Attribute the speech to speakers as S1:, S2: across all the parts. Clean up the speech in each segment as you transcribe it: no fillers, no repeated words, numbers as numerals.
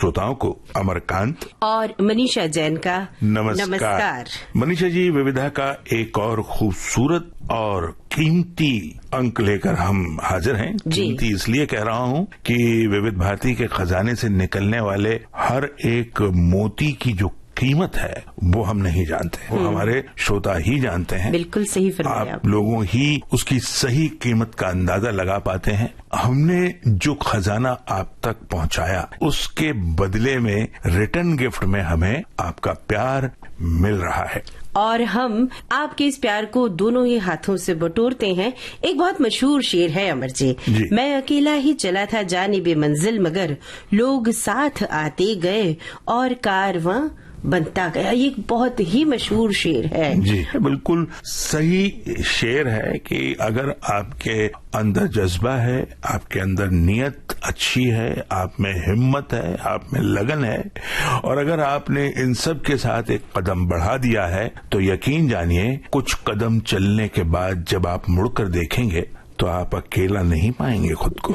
S1: श्रोताओं को अमरकांत
S2: और मनीषा जैन का
S1: नमस्कार। मनीषा जी, विविधा का एक और खूबसूरत और कीमती अंक लेकर हम हाजिर हैं। कीमती इसलिए कह रहा हूं कि विविध भारती के खजाने से निकलने वाले हर एक मोती की जो कीमत है वो हम नहीं जानते, वो हमारे श्रोता ही जानते हैं।
S2: बिल्कुल सही फरमाया
S1: आप लोगों ही उसकी सही कीमत का अंदाजा लगा पाते हैं। हमने जो खजाना आप तक पहुंचाया उसके बदले में रिटर्न गिफ्ट में हमें आपका प्यार मिल रहा है
S2: और हम आपके इस प्यार को दोनों ही हाथों से बटोरते हैं। एक बहुत मशहूर शेर है अमर जी, मैं अकेला ही चला था जानिबे मंजिल मगर लोग साथ आते गए और कारवां बनता गया। ये एक बहुत ही मशहूर शेर है।
S1: जी बिल्कुल सही शेर है कि अगर आपके अंदर जज्बा है, आपके अंदर नियत अच्छी है, आप में हिम्मत है, आप में लगन है और अगर आपने इन सब के साथ एक कदम बढ़ा दिया है तो यकीन जानिए कुछ कदम चलने के बाद जब आप मुड़कर देखेंगे तो आप अकेला नहीं पाएंगे खुद को।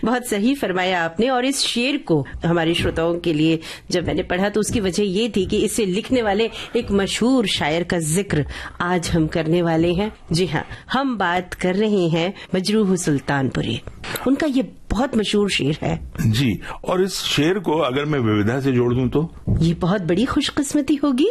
S2: बहुत सही फरमाया आपने। और इस शेर को हमारे श्रोताओं के लिए जब मैंने पढ़ा तो उसकी वजह ये थी कि इसे लिखने वाले एक मशहूर शायर का जिक्र आज हम करने वाले हैं। जी हाँ, हम बात कर रहे हैं मजरूह सुल्तानपुरी। उनका ये बहुत मशहूर शेर है
S1: जी। और इस शेर को अगर मैं विविधा से जोड़ दूं तो
S2: ये बहुत बड़ी खुशकिस्मती होगी।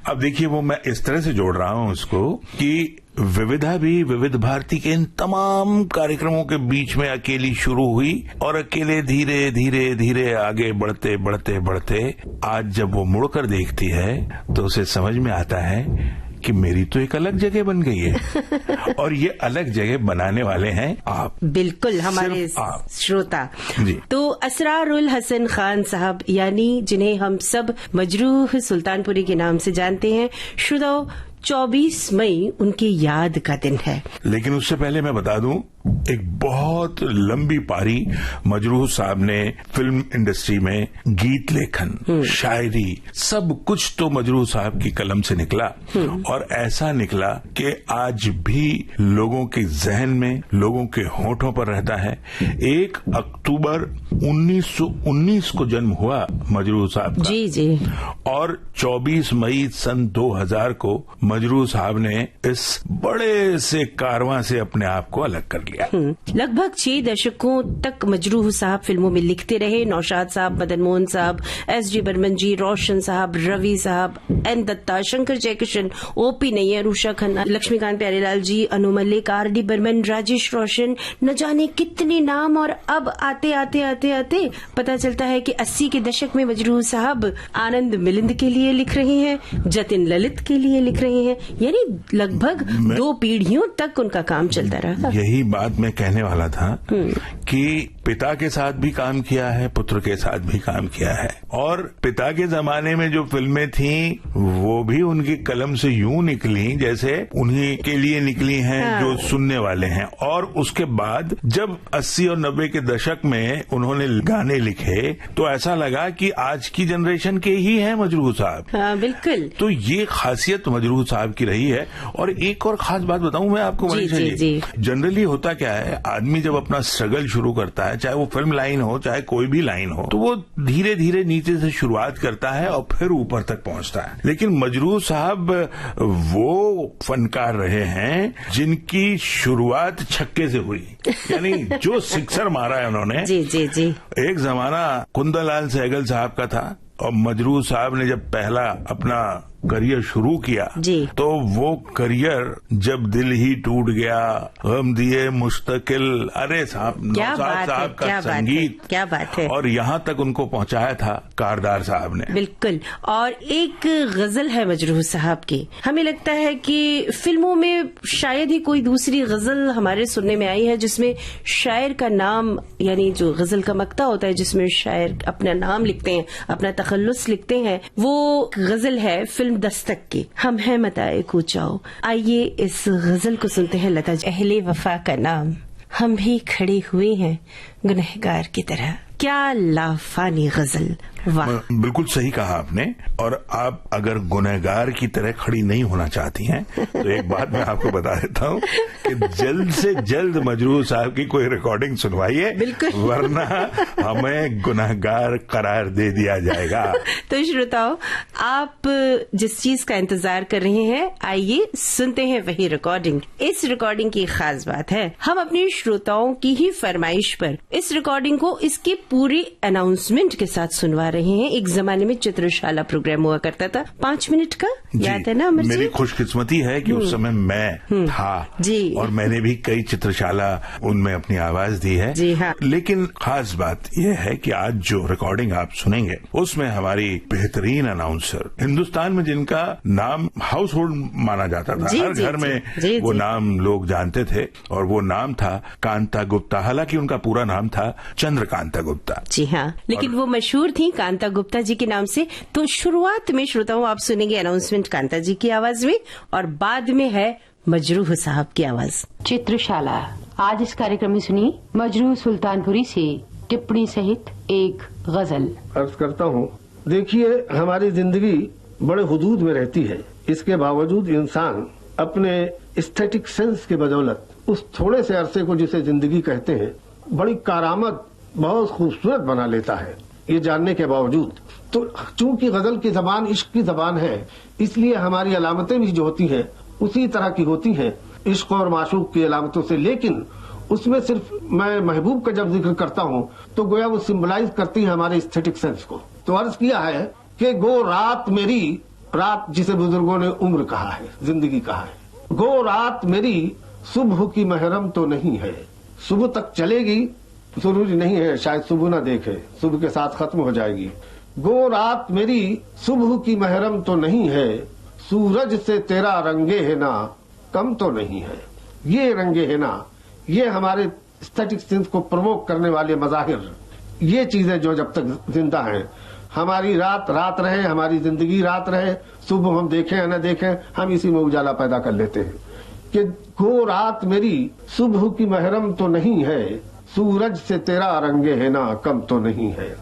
S1: अब देखिए, वो मैं इस तरह से जोड़ रहा हूं उसको कि विविधा भी विविध भारती के इन तमाम कार्यक्रमों के बीच में अकेली शुरू हुई और अकेले धीरे धीरे धीरे आगे बढ़ते बढ़ते बढ़ते आज जब वो मुड़कर देखती है तो उसे समझ में आता है कि मेरी तो एक अलग जगह बन गई है और ये अलग जगह बनाने वाले हैं आप।
S2: बिल्कुल, हमारे श्रोता
S1: जी।
S2: तो असरारुल हसन खान साहब, यानी जिन्हें हम सब मजरूह सुल्तानपुरी के नाम से जानते हैं। श्रोताओं, 24 मई उनकी याद का दिन है।
S1: लेकिन उससे पहले मैं बता दूं, एक बहुत लंबी पारी मजरूह साहब ने फिल्म इंडस्ट्री में गीत लेखन, शायरी, सब कुछ तो मजरूह साहब की कलम से निकला और ऐसा निकला कि आज भी लोगों के जहन में, लोगों के होठों पर रहता है। 1 अक्टूबर 1919 को जन्म हुआ मजरूह साहब का।
S2: जी जी।
S1: और 24 मई सन 2000 को मजरूह साहब ने इस बड़े से कारवां से अपने आप को अलग कर लिया।
S2: लगभग 6 दशकों तक मजरूह साहब फिल्मों में लिखते रहे। नौशाद साहब, मदन मोहन साहब, एस.डी. बर्मन जी, रोशन साहब, रवि साहब, एन दत्ता, शंकर जयकिशन, ओ.पी. नैयर, उषा खन्ना, लक्ष्मीकांत प्यारेलाल जी, अनु मल्लिक, आर.डी. बर्मन, राजेश रोशन, न जाने कितने नाम। और अब आते आते आते आते पता चलता है कि 80 के दशक में मजरूह साहब आनंद मिलिंद के लिए लिख रहे हैं, जतिन ललित के लिए लिख रहे हैं, यानी लगभग 2 पीढ़ियों तक उनका काम चलता रहा।
S1: यही बात मैं कहने वाला था कि पिता के साथ भी काम किया है, पुत्र के साथ भी काम किया है और पिता के जमाने में जो फिल्में थीं वो भी उनकी कलम से यूं निकली जैसे उन्हीं के लिए निकली हैं जो सुनने वाले हैं। और उसके बाद जब 80 और 90 के दशक में उन्होंने गाने लिखे तो ऐसा लगा कि आज की जनरेशन के ही हैं मजरूह साहब।
S2: हाँ, बिल्कुल।
S1: तो ये खासियत मजरूह साहब की रही है। और एक और खास बात बताऊं मैं आपको, जनरली होता क्या है, आदमी जब अपना स्ट्रगल शुरू करता है, चाहे वो फिल्म लाइन हो चाहे कोई भी लाइन हो, तो वो धीरे धीरे नीचे से शुरुआत करता है और फिर ऊपर तक पहुंचता है। लेकिन मजरूह साहब वो फनकार रहे हैं जिनकी शुरुआत छक्के से हुई, यानी जो सिक्सर मारा है उन्होंने।
S2: जी जी जी।
S1: एक जमाना कुंदनलाल सहगल साहब का था और मजरूह साहब ने जब पहला अपना करियर शुरू किया तो वो करियर जब दिल ही टूट गया, गम दिए मुस्तकिल, अरे साहब, नौशाद साहब का संगीत,
S2: क्या बात है।
S1: और यहाँ तक उनको पहुँचाया था कारदार साहब ने।
S2: बिल्कुल। और एक गजल है मजरूह साहब की, हमें लगता है कि फिल्मों में शायद ही कोई दूसरी गजल हमारे सुनने में आई है जिसमें शायर का नाम, यानी जो गजल का मक्ता होता है जिसमें शायर अपना नाम लिखते हैं, अपना तखल्लुस लिखते हैं, वो गजल है फिल्म दस्तक की, हम हैं मताए कूचाओ। आइए इस गजल को सुनते हैं। लता अहले वफा का नाम, हम भी खड़े हुए हैं गुनहगार की तरह। क्या लाफानी गजल,
S1: बिल्कुल सही कहा आपने। और आप अगर गुनहगार की तरह खड़ी नहीं होना चाहती हैं तो एक बात मैं आपको बता देता हूँ कि जल्द से जल्द मजरूह साहब की कोई रिकॉर्डिंग सुनवाइए, वरना हमें गुनहगार करार दे दिया जाएगा।
S2: तो श्रोताओ, आप जिस चीज का इंतजार कर रहे हैं, आइए सुनते हैं वही रिकॉर्डिंग। इस रिकॉर्डिंग की खास बात है, हम अपने श्रोताओं की ही फरमाइश पर इस रिकॉर्डिंग को इसके पूरी अनाउंसमेंट के साथ सुनवा रहे हैं। एक जमाने में चित्रशाला प्रोग्राम हुआ करता था 5 मिनट का, याद है ना अमर जी?
S1: मेरी खुशकिस्मती है कि उस समय मैं था
S2: जी,
S1: और मैंने भी कई चित्रशाला उनमें अपनी आवाज दी है
S2: जी। हाँ,
S1: लेकिन खास बात यह है कि आज जो रिकॉर्डिंग आप सुनेंगे उसमें हमारी बेहतरीन अनाउंसर, हिंदुस्तान में जिनका नाम हाउस होल्ड माना जाता था, हर घर में वो नाम लोग जानते थे, और वो नाम था कांता गुप्ता। हालांकि उनका पूरा नाम था चंद्रकांता गुप्ता।
S2: जी हाँ, लेकिन वो मशहूर थी कांता गुप्ता जी के नाम से। तो शुरुआत में श्रोताओं आप सुनेंगे अनाउंसमेंट कांता जी की आवाज में, और बाद में है मजरूह साहब की आवाज।
S3: चित्रशाला। आज इस कार्यक्रम में सुनी मजरूह सुल्तानपुरी से टिप्पणी सहित एक गजल।
S4: अर्ज करता हूँ, देखिए हमारी जिंदगी बड़े हुदूद में रहती है, इसके बावजूद इंसान अपने एस्थेटिक सेंस के बदौलत उस थोड़े से अरसे को जिसे जिंदगी कहते हैं बड़ी कारामद, बहुत खूबसूरत बना लेता है, ये जानने के बावजूद। तो चूंकि गजल की जबान इश्क की जबान है, इसलिए हमारी अलामतें भी जो होती हैं उसी तरह की होती हैं, इश्क और माशूक की अलामतों से। लेकिन उसमें सिर्फ मैं महबूब का जब जिक्र करता हूँ तो गोया वो सिंबलाइज करती है हमारे एस्थेटिक सेंस को। तो अर्ज किया है कि गो रात मेरी, रात जिसे बुजुर्गों ने उम्र कहा है, जिंदगी कहा है, गो रात मेरी सुबह की महरम तो नहीं है। सुबह तक चलेगी, जरूरी नहीं है शायद सुबह ना देखे, सुबह के साथ खत्म हो जाएगी। गो रात मेरी सुबह की महरम तो नहीं है, सूरज से तेरा रंगे है ना कम तो नहीं है। ये रंगे है ना, ये हमारे एस्थेटिक सेंस को प्रमोट करने वाले मज़ाहिर, ये चीजें जो जब तक जिंदा हैं, हमारी रात रात रहे, हमारी जिंदगी रात रहे, सुबह हम देखें या न देखें, हम इसी में उजाला पैदा कर लेते हैं कि गो रात मेरी सुबह की महरम तो नहीं है, सूरज से तेरा रंगे है ना कम तो नहीं है।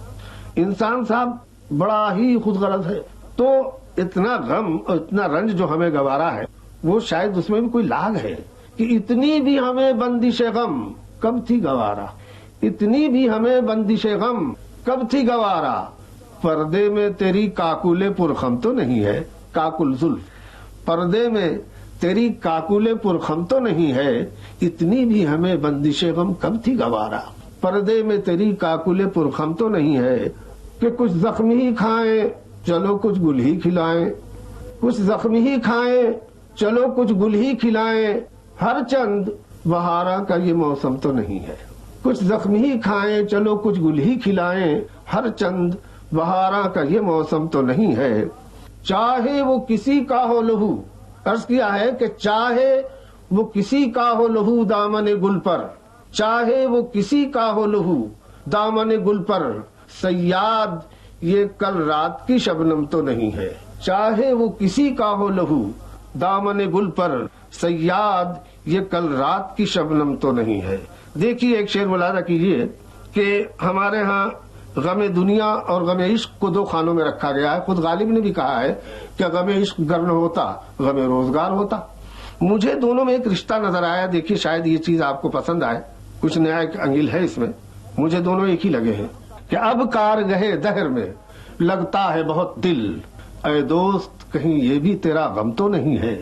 S4: इंसान साहब बड़ा ही खुदगर्ज है, तो इतना गम और इतना रंज जो हमें गवारा है, वो शायद उसमें भी कोई लाग है कि इतनी भी हमें बंदिश गम कब थी गवारा, इतनी भी हमें बंदिश गम कब थी गवारा, पर्दे में तेरी काकुले पुरखम तो नहीं है, काकुल जुल्फ, पर्दे में तेरी काकुले पुरखम तो नहीं है, इतनी भी हमें बंदिश गम कब थी गवारा, पर्दे में तेरी काकुले पुरखम तो नहीं है कि कुछ जख्मी ही खाएं चलो कुछ गुल ही खिलाएं, कुछ जख्मी ही खाएं चलो कुछ गुल ही खिलाएं, हर चंद बहारा का ये मौसम तो नहीं है, कुछ जख्मी ही खाएं चलो कुछ गुल ही खिलाएं, हर चंद बहारा का ये मौसम तो नहीं है। चाहे वो किसी का हो लहू, अर्ज किया है कि चाहे वो किसी का हो लहू दामन गुल पर, चाहे वो किसी का हो लहू दामन गुल पर, सयाद ये कल रात की शबनम तो नहीं है, चाहे वो किसी का हो लहू दामन गुल पर, सयाद ये कल रात की शबनम तो नहीं है। देखिए एक शेर मुलाजा कीजिए कि हमारे यहाँ गमे दुनिया और गमे इश्क को 2 खानों में रखा गया है। खुद गालिब ने भी कहा है कि गमे इश्क गर न होता गमे रोजगार होता। मुझे दोनों में एक रिश्ता नजर आया, देखिए शायद ये चीज आपको पसंद आए, कुछ नया एक अंगिल है इसमें, मुझे दोनों एक ही लगे हैं कि अब कार गहे दहर में लगता है बहुत दिल, अरे दोस्त कहीं ये भी तेरा गम तो नहीं है।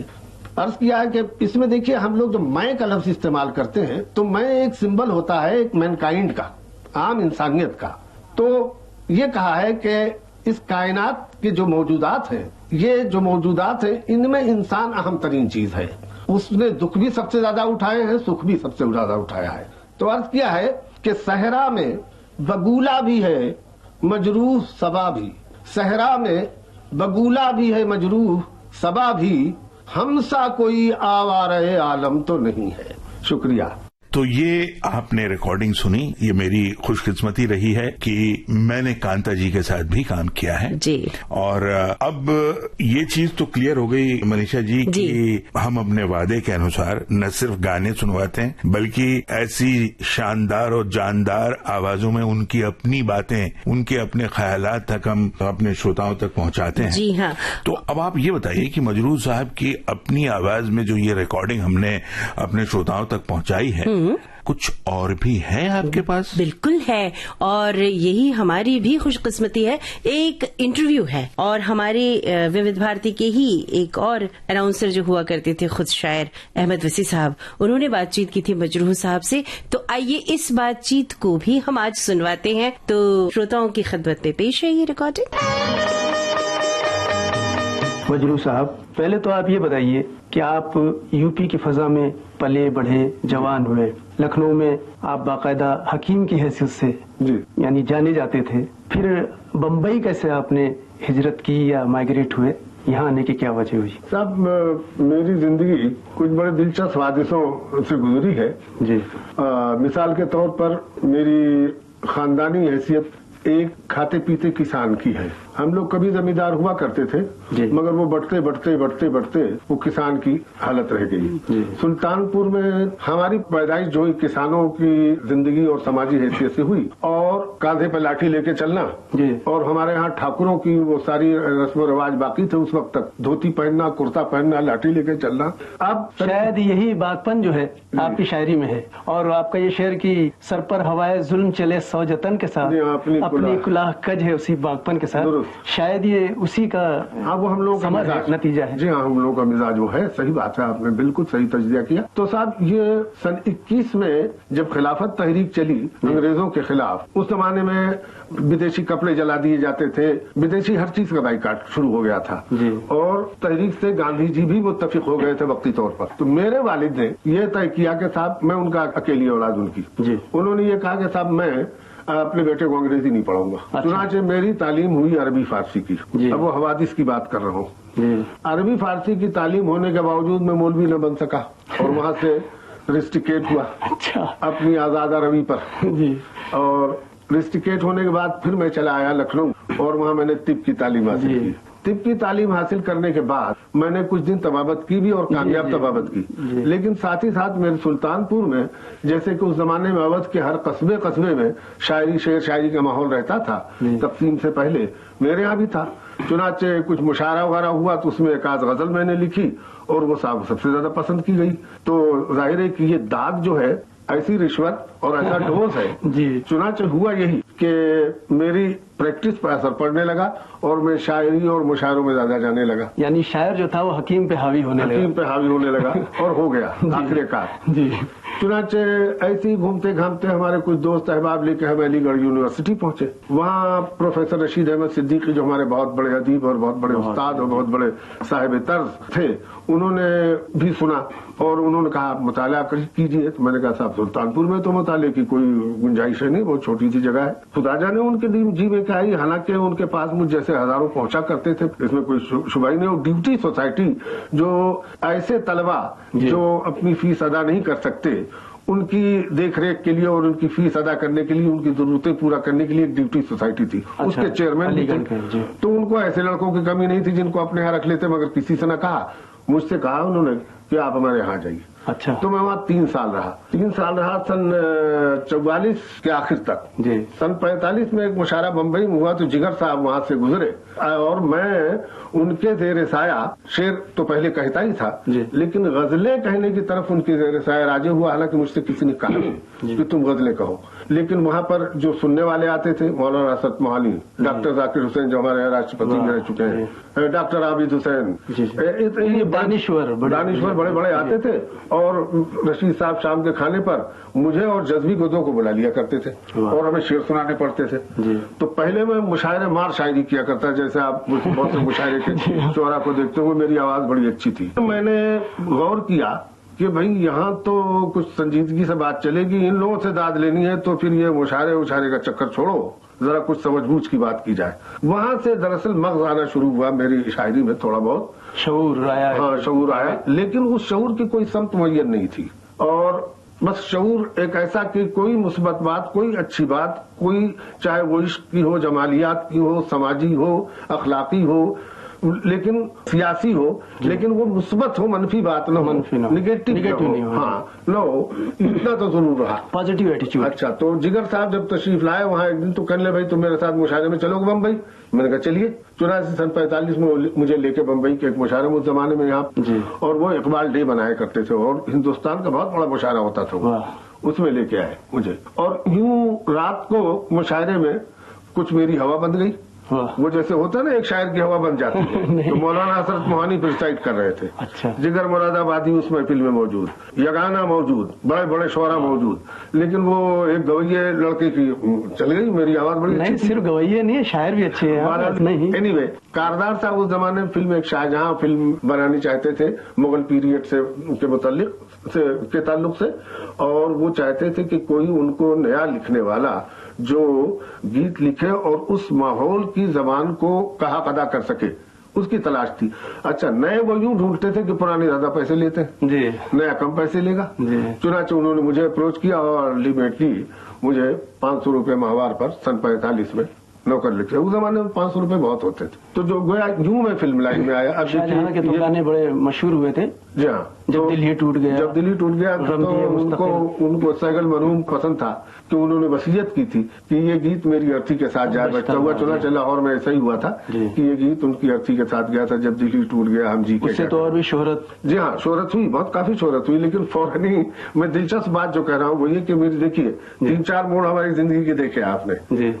S4: अर्ज किया है कि इसमें देखिए हम लोग जो मैं का लफ्ज इस्तेमाल करते हैं, तो मैं एक सिंबल होता है एक मैनकाइंड का, आम इंसानियत का। तो ये कहा है कि इस कायनात के जो मौजूदात हैं, ये जो मौजूदात हैं, इनमें इंसान अहम तरीन चीज है। उसने दुख भी सबसे ज्यादा उठाए हैं, सुख भी सबसे ज्यादा उठाया है। तो अर्ज किया है कि सहरा में बगूला भी है मजरूह सबा भी, सहरा में बगूला भी है मजरूह सबा भी, हमसा कोई आवारे आलम तो नहीं है। शुक्रिया।
S1: तो ये आपने रिकॉर्डिंग सुनी, ये मेरी खुशकिस्मती रही है कि मैंने कांता जी के साथ भी काम किया है
S2: जी।
S1: और अब ये चीज तो क्लियर हो गई मनीषा जी कि हम अपने वादे के अनुसार न सिर्फ गाने सुनवाते हैं बल्कि ऐसी शानदार और जानदार आवाजों में उनकी अपनी बातें, उनके अपने ख्यालात तक हम अपने श्रोताओं तक पहुंचाते हैं।
S2: जी हाँ।
S1: तो अब आप ये बताइए कि मजरूह साहब की अपनी आवाज में जो ये रिकॉर्डिंग हमने अपने श्रोताओं तक पहुंचाई है, कुछ और भी है आपके पास?
S2: बिल्कुल है, और यही हमारी भी खुशकिस्मती है। एक इंटरव्यू है, और हमारे विविध भारती के ही एक और अनाउंसर जो हुआ करते थे, खुद शायर अहमद वसी साहब, उन्होंने बातचीत की थी मजरूह साहब से। तो आइए इस बातचीत को भी हम आज सुनवाते हैं। तो श्रोताओं की खिदमत में पेश है ये रिकॉर्डिंग।
S5: मजरूह साहब, पहले तो आप ये बताइए कि आप यूपी की फजा में पले बढ़े, जवान हुए। लखनऊ में आप बाकायदा हकीम की हैसियत से यानी जाने जाते थे। फिर बम्बई कैसे आपने हिजरत की या माइग्रेट हुए? यहाँ आने की क्या वजह हुई?
S4: साहब, मेरी जिंदगी कुछ बड़े दिलचस्प हादिसों से गुजरी है
S5: जी।
S4: मिसाल के तौर पर मेरी खानदानी हैसियत एक खाते पीते किसान की है। हम लोग कभी जमींदार हुआ करते थे, मगर वो बढ़ते बढ़ते बढ़ते बढ़ते वो किसान की हालत रह गई। सुल्तानपुर में हमारी पैदाइश जो किसानों की जिंदगी और समाजी हैसियत से हुई, और कांधे पर लाठी लेके चलना, और हमारे यहाँ ठाकुरों की वो सारी रस्म रिवाज बाकी थे उस वक्त तक, धोती पहनना, कुर्ता पहनना, लाठी लेके चलना। अब
S5: शायद यही बागपन जो है आपकी शायरी में है, और आपका ये शेर की सर पर हवाए जुल्म चले सौ जतन के साथ, अपनी कुलाह कज है उसी बागपन के साथ, शायद ये उसी का
S4: वो हम लोग का
S5: नतीजा है।
S4: जी हाँ, हम लोग का मिजाज वो है। सही बात है, आपने बिल्कुल सही तजजिया किया। तो साहब, ये सन 21 में जब खिलाफत तहरीक चली अंग्रेजों के खिलाफ, उस जमाने में विदेशी कपड़े जला दिए जाते थे, विदेशी हर चीज का बाइकाट शुरू हो गया था, और तहरीक से गांधी जी भी मुत्तफिक हो गए थे वक्ती तौर पर। तो मेरे वालिद ने यह तय किया कि साहब, मैं उनका अकेली औलाद उनकी, उन्होंने ये कहा कि साहब मैं अपने बेटे को अंग्रेजी नहीं पढ़ाऊंगा। चुनाचे मेरी तालीम हुई अरबी फारसी की। अब वो हवादिस की बात कर रहा हूँ। अरबी फारसी की तालीम होने के बावजूद मैं मौलवी न बन सका, और वहाँ से रिस्ट्रिकेट हुआ अपनी आजाद अरबी पर। और रिस्ट्रिकेट होने के बाद फिर मैं चला आया लखनऊ, और वहाँ मैंने तिब की तालीम हासिल की। तिब की तालीम हासिल करने के बाद मैंने कुछ दिन तबाबत की भी, और कामयाब तबाबत की। लेकिन साथ ही साथ मेरे सुल्तानपुर में, जैसे कि उस जमाने में अवध के हर कस्बे कस्बे में शायरी, शेर शायरी का माहौल रहता था, तक़सीम से पहले मेरे यहाँ भी था। चुनाचे कुछ मुशायरा वगैरह हुआ तो उसमें एक आध गजल मैंने लिखी, और वो साहब सबसे ज्यादा पसंद की गई। तो जाहिर है कि ये दाग जो है, ऐसी रिश्वत और ऐसा डोज है। चुनाचे हुआ यही कि मेरी प्रैक्टिस पर असर पड़ने लगा, और मैं शायरी और मुशायरों में ज्यादा जाने लगा।
S5: यानी शायर जो था वो हकीम पे हावी होने
S4: लगा और हो गया आखिरकार। चुनाचे ऐसे ही घूमते घामते हमारे कुछ दोस्त अहबाब लेके हम अलीगढ़ यूनिवर्सिटी पहुंचे। वहाँ प्रोफेसर रशीद अहमद सिद्दीकी, जो हमारे बहुत बड़े अदीब और बहुत बड़े उस्ताद और बहुत बड़े साहिब तर्ज थे, उन्होंने भी सुना, और उन्होंने कहा आप मुताला कीजिए। तो मैंने कहा साहब, सुल्तानपुर में तो मुताले की कोई गुंजाइश है नहीं, बहुत छोटी सी जगह है। खुदा जाने उनके जी में क्या है, हालांकि उनके पास मुझ जैसे हजारों पहुंचा करते थे, इसमें कोई शुबा ही नहीं। और ड्यूटी सोसाइटी, जो ऐसे तलबा जो अपनी फीस अदा नहीं कर सकते, उनकी देखरेख के लिए और उनकी फीस अदा करने के लिए, उनकी जरूरतें पूरा करने के लिए एक ड्यूटी सोसाइटी थी। उसके चेयरमैन भी थे। तो उनको ऐसे लड़कों की कमी नहीं थी जिनको अपने यहाँ रख लेते, मगर किसी से न कहा। मुझसे कहा उन्होंने कि आप हमारे यहाँ जाइए।
S5: अच्छा।
S4: तो मैं वहाँ 3 साल रहा। सन 44 के आखिर तक। सन 45 में एक मुशायरा बम्बई में हुआ, तो जिगर साहब वहाँ से गुजरे, और मैं उनके ज़ेर साया, शेर तो पहले कहता ही था, लेकिन गजलें कहने की तरफ उनके ज़ेर साया राजी हुआ। हालांकि मुझसे किसी ने कहा नहीं कि तुम गजलें कहो, लेकिन वहाँ पर जो सुनने वाले आते थे, मौलाना असद मोहाली, डॉक्टर जाकिर हुसैन जो हमारे राष्ट्रपति में रह चुके हैं, डॉक्टर आबिद हुसैन, ये दानिश्वर बड़े बड़े आते थे। और रशीद साहब शाम के खाने पर मुझे और जज्बी गुदों को बुला लिया करते थे, और हमें शेर सुनाने पड़ते थे। तो पहले मैं मुशायरे मार शायरी किया करता, जैसे आप बहुत से मुशायरे के शोरा को देखते हुए, मेरी आवाज बड़ी अच्छी थी। मैंने गौर किया कि भाई यहाँ तो कुछ संजीदगी से बात चलेगी, इन लोगों से दाद लेनी है तो फिर ये मुशायरे उशायरे का चक्कर छोड़ो, जरा कुछ समझबूझ की बात की जाए। वहां से दरअसल मग़ज़ आना शुरू हुआ मेरी शायरी में, थोड़ा बहुत शऊर आया। हाँ, शऊर आया, लेकिन उस शऊर की कोई समत मुय्यन नहीं थी। और बस शऊर एक ऐसा कि कोई मुस्बत बात, कोई अच्छी बात, कोई चाहे वो इश्क की हो, जमालियात की हो, समाजी हो, अखलाकी हो, लेकिन सियासी हो, लेकिन वो मुस्बत हो, मनफी बात न हो, निगेटिव नहीं हो। हाँ न हो, इतना तो जरूर रहा,
S5: पॉजिटिव एटीट्यूड।
S4: अच्छा, तो जिगर साहब जब तशरीफ लाए वहाँ एक दिन, तो कहने भाई तुम मेरे साथ मुशायरे में चलोगे बम्बई? मैंने कहा चलिए। 84 सन 45 में मुझे लेके बम्बई के एक मुशायरे में उस जमाने में यहाँ, और वो इकबाल डे बनाया करते थे और हिंदुस्तान का बहुत बड़ा मुशायरा होता था वो, उसमें लेके आए मुझे। और यूं रात को मुशायरे में कुछ मेरी हवा बंद गई, वो जैसे होता है ना एक शायर की हवा बन जाती है। तो मौलाना हसरत मोहानी प्रिसाइड कर रहे थे।
S5: अच्छा।
S4: जिगर मुरादाबादी उस महफिल में मौजूद, यगाना मौजूद, बड़े बड़े शोरा मौजूद, लेकिन वो एक गवैये लड़के की चल गई। मेरी आवाज बड़ी
S5: नहीं, सिर्फ गवैये नहीं है, शायर भी अच्छे हैं। नहीं,
S4: एनीवे, कारदार साहब उस जमाने में फिल्म एक शाहजहां फिल्म बनानी चाहते थे मुगल पीरियड से के ताल्लुक से, और वो चाहते थे कि कोई उनको नया लिखने वाला जो गीत लिखे और उस माहौल की जबान को कहा अदा कर सके, उसकी तलाश थी। अच्छा, नए वो यूं ढूंढते थे कि पुराने ज्यादा पैसे लेते हैं जी, नया कम पैसे लेगा। चुनाचे उन्होंने मुझे अप्रोच किया और अल्टीमेटली मुझे 500 रुपए माहवार पर सन 45 में नौकर लिखे। उस जमाने में 500 रुपए बहुत होते थे। तो जो गोया यूं मैं फिल्म लाइन में आया। अब
S5: शाहजहां के दुकानें बड़े मशहूर हुए थे।
S4: जी हाँ,
S5: जब दिल ही टूट गया,
S4: तो उनको सैगल मरहूम पसंद था कि उन्होंने वसीयत की थी कि ये गीत मेरी अर्थी के साथ जाए। बचता हुआ चला लाहौर में ऐसा ही हुआ था कि ये गीत उनकी अर्थी के साथ गया था, जब दिल ही टूट गया हम जी के।
S5: उससे तो और भी शोहरत।
S4: जी हाँ, शोहरत हुई, बहुत काफी शोहरत हुई, लेकिन फौरन ही मैं दिलचस्प बात जो कह रहा हूँ वो ये कि मेरी देखिए 3-4 मोड़ हमारी जिंदगी के देखे आपने,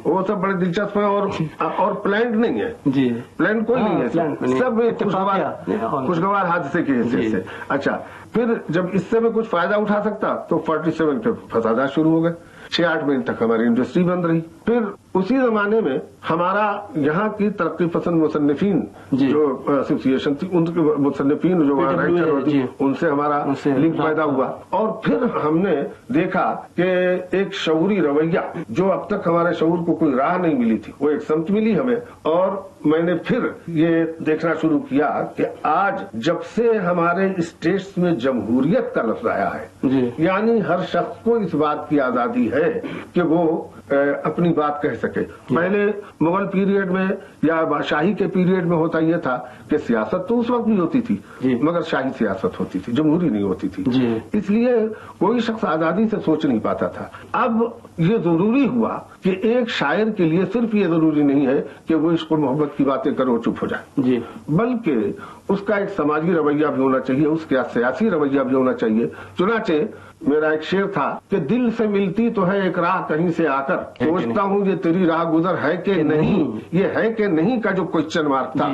S4: वो सब बड़े दिलचस्प है और प्लान नहीं है जी, प्लान कोई नहीं है, सब खुशगवार हादसे की हैसियत से। अच्छा, फिर जब इससे मैं कुछ फायदा उठा सकता तो 47 पे फसादा शुरू हो गए। 6-8 महीने तक हमारी इंडस्ट्री बंद रही। फिर उसी जमाने में हमारा यहाँ की तरक्की पसंद मुसन्निफीन जो एसोसिएशन थी, उनके मुसन्निफीन जो वहाँ राइटर होती, उनसे हमारा लिंक पैदा हुआ। और फिर हमने देखा कि एक शऊरी रवैया जो अब तक हमारे शऊर को कोई राह नहीं मिली थी, वो एक समत मिली हमें। और मैंने फिर ये देखना शुरू किया कि आज जब से हमारे स्टेट्स में जमहूरियत का लफ्ज आया है, यानी हर शख्स को इस बात की आजादी है कि वो अपनी बात कह सके। पहले मुगल पीरियड में या शाही के पीरियड में होता यह था कि सियासत तो उस वक्त भी होती थी, मगर शाही सियासत होती थी, जमहूरी नहीं होती थी। इसलिए कोई शख्स आजादी से सोच नहीं पाता था। अब ये जरूरी हुआ कि एक शायर के लिए सिर्फ ये जरूरी नहीं है कि वो इश्क और मोहब्बत की बातें करो चुप हो जाए, बल्कि उसका एक समाजी रवैया भी होना चाहिए, उसका सियासी रवैया भी होना चाहिए। चुनाचे मेरा एक शेर था कि दिल से मिलती तो है एक राह कहीं से आकर, सोचता हूँ ये तेरी राह गुजर है कि नहीं, ये है कि नहीं का जो क्वेश्चन मार्क था,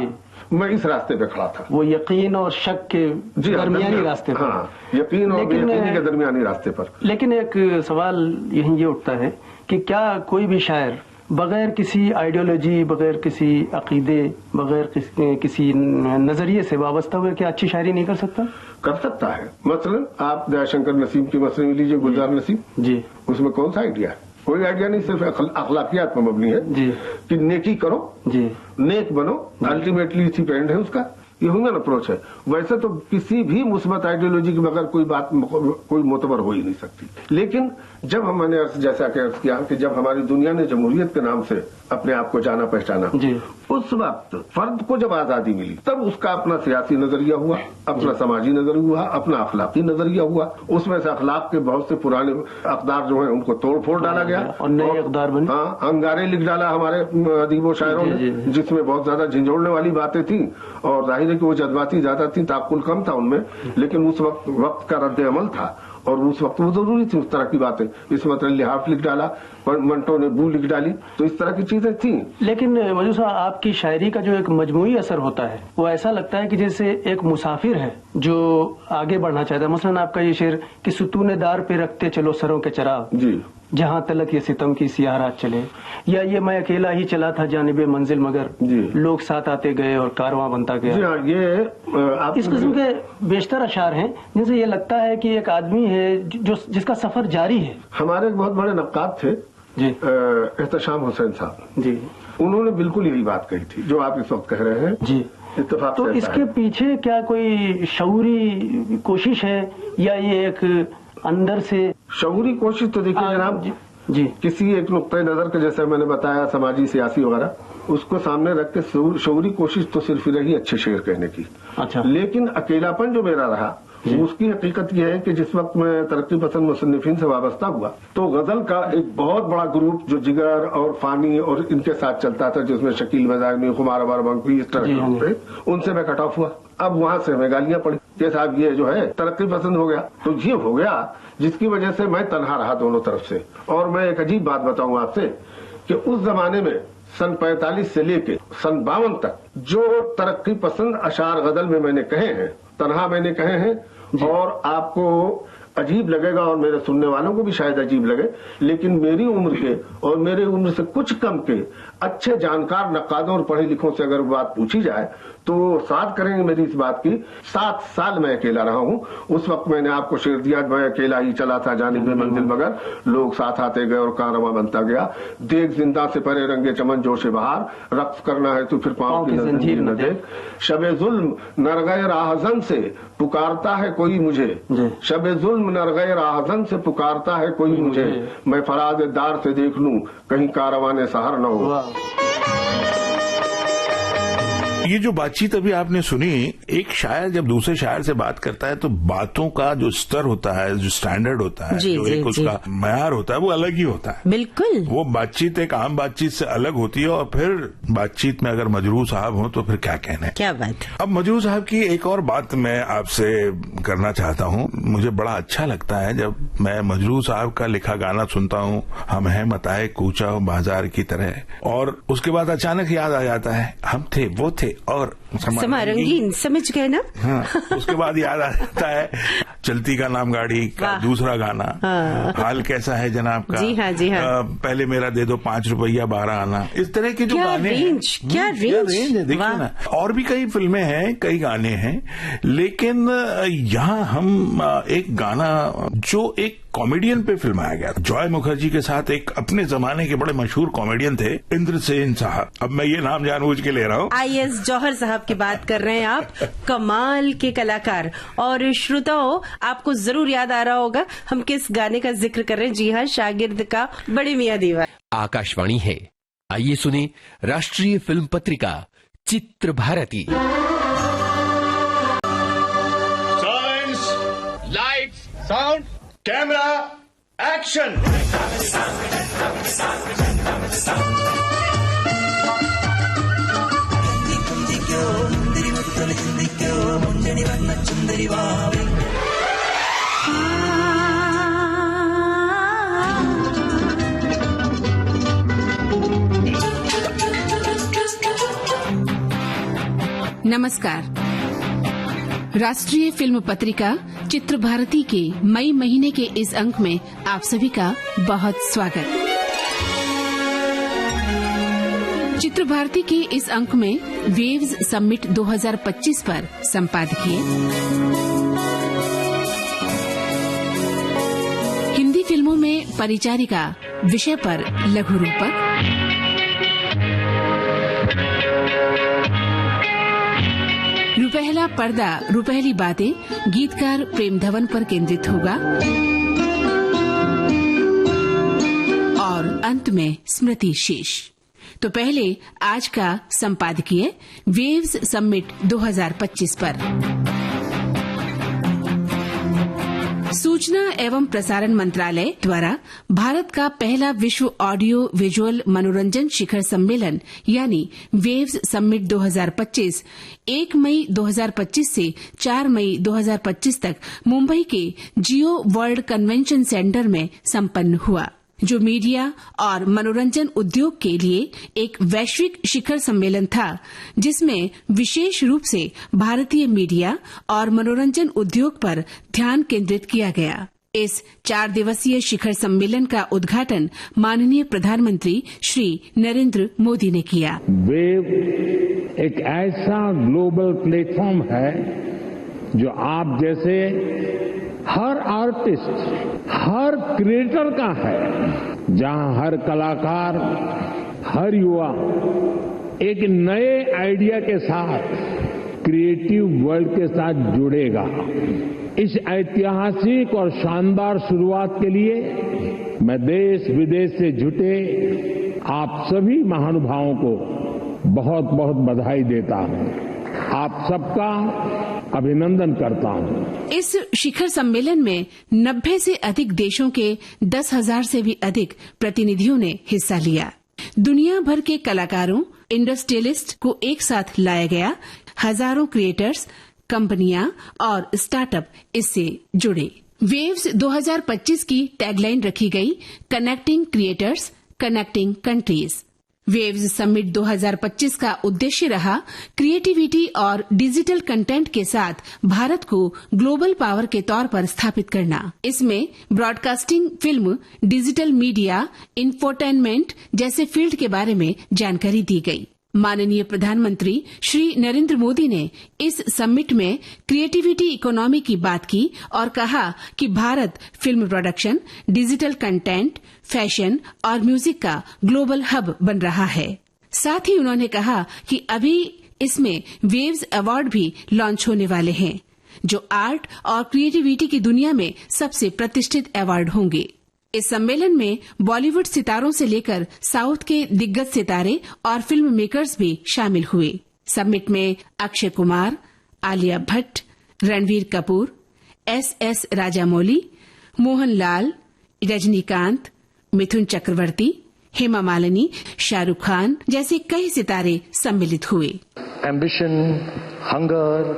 S4: मैं इस रास्ते पे खड़ा था।
S5: वो यकीन और शक के दरमियानी रास्ते पर।
S4: हाँ, यकीन और बेयकीनी के दरमियानी रास्ते पर।
S5: लेकिन एक सवाल यही ये उठता है कि क्या कोई भी शायर बगैर किसी आइडियोलॉजी, बगैर किसी अकीदे, बगैर किसी नजरिए से वाबस्ता हुए क्या अच्छी शायरी नहीं कर सकता?
S4: कर सकता है। मसलन आप दयाशंकर नसीम की मसलन लीजिए, गुलजार नसीम जी, उसमें कौन सा आइडिया है? कोई आइडिया नहीं, सिर्फ अखलाकियात पर मबनी है जी, कि नेकी करो जी, नेक बनो, अल्टीमेटली इसी पे एंड है उसका। ये ह्यूमन अप्रोच है। वैसे तो किसी भी मुस्बत आइडियोलॉजी के बगैर कोई बात कोई मोतबर हो ही नहीं सकती। लेकिन जब मैंने जैसा कि अर्ज किया कि जब हमारी दुनिया ने जमहूरियत के नाम से अपने आप को जाना पहचाना, उस वक्त फर्द को जब आजादी मिली तब उसका अपना सियासी नजरिया हुआ, अपना समाजी नजरिया हुआ, अपना अखलाकी नजरिया हुआ। उसमें से अखलाक के बहुत से पुराने अकदार जो है उनको तोड़ फोड़ डाला गया
S5: और नए अकदार बने।
S4: हाँ, अंगारे लिख डाला हमारे अदीबों शायरों ने, जिसमें बहुत ज्यादा झंझोड़ने वाली बातें थी और जाहिर है कि वो जज्बाती ज्यादा थी, ताकुल कम था उनमें, लेकिन उस वक्त का रद्द अमल था और उस वक्त वो जरूरी थी उस तरह की बातें। इस मतलब लिहाफ लिख डाला, मंटो ने बू लिख डाली, तो इस तरह की चीजें थी।
S5: लेकिन मौजूद साहब, आपकी शायरी का जो एक मजमूई असर होता है वो ऐसा लगता है कि जैसे एक मुसाफिर है जो आगे बढ़ना चाहता है। मसलन आपका ये शेर कि सुतूने दार पे रखते चलो सरों के चराग जी, जहाँ तलक ये सितम की सियाह रात चले, या ये मैं अकेला ही चला था जानिबे मंजिल मगर लोग साथ आते गए और कारवां बनता गया।
S4: जी हाँ, ये
S5: इस किस्म के बेशतर अशार हैं जिनसे ये लगता है कि एक आदमी है जो जिसका सफर जारी है।
S4: हमारे एक बहुत बड़े नक्काद थे जी, एहतशाम हुसैन साहब जी, उन्होंने बिल्कुल यही बात कही थी जो आप इस वक्त कह रहे हैं जी, इत्तेफाक।
S5: तो इसके पीछे क्या कोई शऊरी कोशिश है या ये एक अंदर से
S4: शऊरी कोशिश तो देखिए जनाब जी, किसी एक नुक्ते नजर के, जैसे मैंने बताया समाजी सियासी वगैरह, उसको सामने रख के शऊरी कोशिश तो सिर्फ रही अच्छे शेर कहने की। अच्छा, लेकिन अकेलापन जो मेरा रहा उसकी हकीकत यह है कि जिस वक्त मैं तरक्की पसंद मुसन्निफीन से वाबस्ता हुआ तो गजल का एक बहुत बड़ा ग्रुप जो जिगर और फानी और इनके साथ चलता था, जिसमें शकील मजाहमी, खुमार बंकी, इस तरह के थे, उनसे मैं कट ऑफ हुआ। अब वहां से मैं गालियां पड़ी कि साहब ये जो है तरक्की पसंद हो गया। तो ये हो गया जिसकी वजह से मैं तनहा रहा दोनों तरफ से। और मैं एक अजीब बात बताऊं आपसे कि उस जमाने में सन 45 से लेके सन 52 तक जो तरक्की पसंद अशार गजल में मैंने कहे हैं, तनहा मैंने कहे हैं, और आपको अजीब लगेगा और मेरे सुनने वालों को भी शायद अजीब लगे, लेकिन मेरी उम्र के और मेरे उम्र से कुछ कम के अच्छे जानकार नक्कादों और पढ़े लिखों से अगर बात पूछी जाए तो साथ करेंगे मेरी इस बात की। 7 साल मैं अकेला रहा हूं। उस वक्त मैंने आपको शेर दिया, मैं अकेला ही चला था जानिब मंजिल, मगर लोग साथ आते गए और कारवां बनता गया। देख जिंदा से परे रंगे चमन जोशे बहार, रक्स करना है तो फिर पांव की जंजीर न देख। शबे जुल्म नरगए राहजन से पुकारता है कोई मुझे, शबे जुल्म नरगए राहजन से पुकारता है कोई मुझे, मैं फराज दार से देख लूं कहीं कारवाने सहर न हो।
S1: ये जो बातचीत अभी आपने सुनी, एक शायर जब दूसरे शायर से बात करता है तो बातों का जो स्तर होता है, जो स्टैंडर्ड होता है, जो एक उसका मयार होता है, वो अलग ही होता है।
S2: बिल्कुल, वो
S1: बातचीत एक आम बातचीत से अलग होती है। और फिर बातचीत में अगर मजरूह साहब हो तो फिर क्या कहना है।
S2: क्या बात।
S1: अब मजरूह साहब की एक और बात मैं आपसे करना चाहता हूँ। मुझे बड़ा अच्छा लगता है जब मैं मजरूह साहब का लिखा गाना सुनता हूँ, हम हैं मताए कूचा बाजार की तरह, और उसके बाद अचानक याद आ जाता है हम थे वो थे और
S2: समा रंगीन, समझ गए ना।
S1: हाँ, उसके बाद याद आ जाता है चलती का नाम गाड़ी का दूसरा गाना, हाल कैसा है जनाब का,
S2: जी हाँ, जी हाँ।
S1: पहले मेरा दे दो 5 रुपया 12 आना। इस तरह के जो गाने
S2: क्या रेंज
S1: है, देखिए ना। और भी कई फिल्में हैं, कई गाने हैं, लेकिन यहाँ हम एक गाना जो एक कॉमेडियन पे फिल्माया गया, जॉय मुखर्जी के साथ एक अपने जमाने के बड़े मशहूर कॉमेडियन थे इंद्रसेन साहब। अब मैं ये नाम जानबूझ के ले रहा हूँ।
S2: IS जौहर साहब की बात कर रहे हैं आप, कमाल के कलाकार। और श्रोताओं, आपको जरूर याद आ रहा होगा हम किस गाने का जिक्र कर रहे हैं। जी हाँ, शागिर्द का बड़े मियां दीवार।
S6: आकाशवाणी है, आइए सुने राष्ट्रीय फिल्म पत्रिका चित्र भारती।
S1: Science, light, sound, camera, action.
S7: नमस्कार। राष्ट्रीय फिल्म पत्रिका चित्र भारती के मई महीने के इस अंक में आप सभी का बहुत स्वागत। चित्र भारती के इस अंक में वेव्स समिट 2025 पर संपादकीय, हिंदी फिल्मों में परिचारिका विषय पर लघु रूपक, रुपहला पर्दा रुपहली बातें गीतकार प्रेम धवन पर केंद्रित होगा, और अंत में स्मृति शेष। तो पहले आज का संपादकीय वेव्स समिट 2025 पर। सूचना एवं प्रसारण मंत्रालय द्वारा भारत का पहला विश्व ऑडियो विजुअल मनोरंजन शिखर सम्मेलन यानी वेव्स समिट 2025 1 मई 2025 से 4 मई 2025 तक मुंबई के जियो वर्ल्ड कन्वेंशन सेंटर में संपन्न हुआ, जो मीडिया और मनोरंजन उद्योग के लिए एक वैश्विक शिखर सम्मेलन था, जिसमें विशेष रूप से भारतीय मीडिया और मनोरंजन उद्योग पर ध्यान केंद्रित किया गया। इस 4 दिवसीय शिखर सम्मेलन का उद्घाटन माननीय प्रधानमंत्री श्री नरेंद्र मोदी ने किया।
S8: वेव एक ऐसा ग्लोबल प्लेटफॉर्म है जो आप जैसे हर आर्टिस्ट, हर क्रिएटर का है, जहां हर कलाकार, हर युवा एक नए आइडिया के साथ क्रिएटिव वर्ल्ड के साथ जुड़ेगा। इस ऐतिहासिक और शानदार शुरुआत के लिए मैं देश विदेश से जुटे आप सभी महानुभावों को बहुत बहुत बधाई देता हूं। आप सबका अभिनंदन करता हूं।
S7: इस शिखर सम्मेलन में 90 से अधिक देशों के 10,000 से भी अधिक प्रतिनिधियों ने हिस्सा लिया। दुनिया भर के कलाकारों, इंडस्ट्रियलिस्ट को एक साथ लाया गया। हजारों क्रिएटर्स, कंपनियां और स्टार्टअप इससे जुड़े। वेव्स 2025 की टैगलाइन रखी गई, connecting creators, connecting countries. Waves summit 2025 का उद्देश्य रहा क्रिएटिविटी और डिजिटल कंटेंट के साथ भारत को ग्लोबल पावर के तौर पर स्थापित करना। इसमें broadcasting, film, digital media, infotainment जैसे फील्ड के बारे में जानकारी दी गई। माननीय प्रधानमंत्री श्री नरेंद्र मोदी ने इस समिट में क्रिएटिविटी इकोनॉमी की बात की और कहा कि Bharat film production, digital content, fashion और म्यूजिक का ग्लोबल हब बन रहा है। साथ ही उन्होंने कहा कि अभी इसमें वेव्स अवार्ड भी लॉन्च होने वाले हैं, जो आर्ट और क्रिएटिविटी की दुनिया में सबसे प्रतिष्ठित अवार्ड होंगे। इस सम्मेलन में बॉलीवुड सितारों से लेकर साउथ के दिग्गज सितारे और फिल्म मेकर्स भी शामिल हुए। समिट में अक्षय कुमार, आलिया भट्ट, रणवीर कपूर, एस राजामौली, मोहनलाल, रजनीकांत, मिथुन चक्रवर्ती, हेमा मालिनी, शाहरुख खान जैसे कई सितारे सम्मिलित हुए।
S9: Ambition, hunger,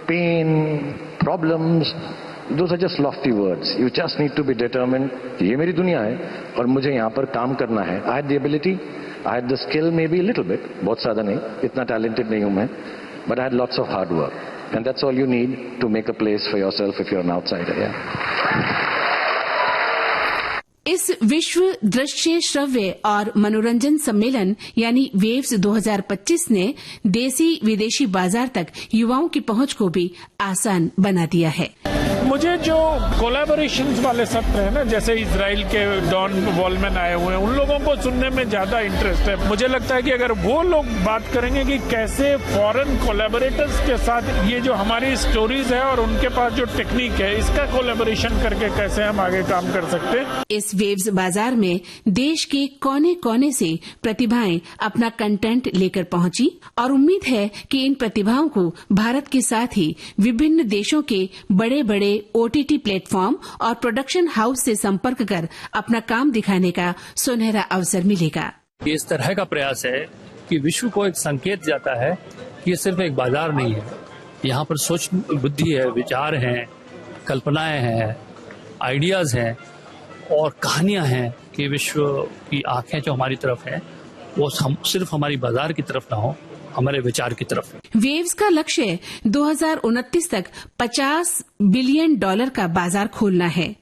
S9: pain, problems, those are just lofty words. You just need to be determined. ये मेरी दुनिया है और मुझे यहाँ पर काम करना है। I had the ability, I had the skill, maybe a little bit, बहुत ज्यादा नहीं, इतना talented नहीं हूँ मैं, but I had lots of hard work, and that's all you need to make a place for yourself if you're an outsider. Yeah.
S7: इस विश्व दृश्य, श्रव्य और मनोरंजन सम्मेलन यानी वेव्स 2025 ने देसी विदेशी बाजार तक युवाओं की पहुंच को भी आसान बना दिया है।
S10: मुझे जो कोलैबोरेशंस वाले सत्र है ना, जैसे इजराइल के डॉन वॉलमैन आए हुए हैं, उन लोगों को सुनने में ज्यादा इंटरेस्ट है। मुझे लगता है कि अगर वो लोग बात करेंगे कि कैसे फॉरेन कोलैबोरेटर्स के साथ ये जो हमारी स्टोरीज है और उनके पास जो टेक्निक है, इसका कोलैबोरेशन करके कैसे हम आगे काम कर सकते हैं।
S7: इस वेव्स बाजार में देश के कोने कोने से प्रतिभाएं अपना कंटेंट लेकर पहुंची और उम्मीद है कि इन प्रतिभाओं को भारत के साथ ही विभिन्न देशों के बड़े बड़े OTT प्लेटफॉर्म और प्रोडक्शन हाउस से संपर्क कर अपना काम दिखाने का सुनहरा अवसर मिलेगा।
S11: ये इस तरह का प्रयास है कि विश्व को एक संकेत जाता है कि ये सिर्फ एक बाजार नहीं है, यहाँ पर सोच बुद्धि है, विचार हैं, कल्पनाएं हैं, आइडियाज हैं और कहानियां हैं कि विश्व की आंखें जो हमारी तरफ हैं वो सिर्फ हमारी बाजार की तरफ ना हो, हमारे विचार की तरफ।
S7: वेव्स का लक्ष्य 2029 तक $50 बिलियन का बाजार खोलना है,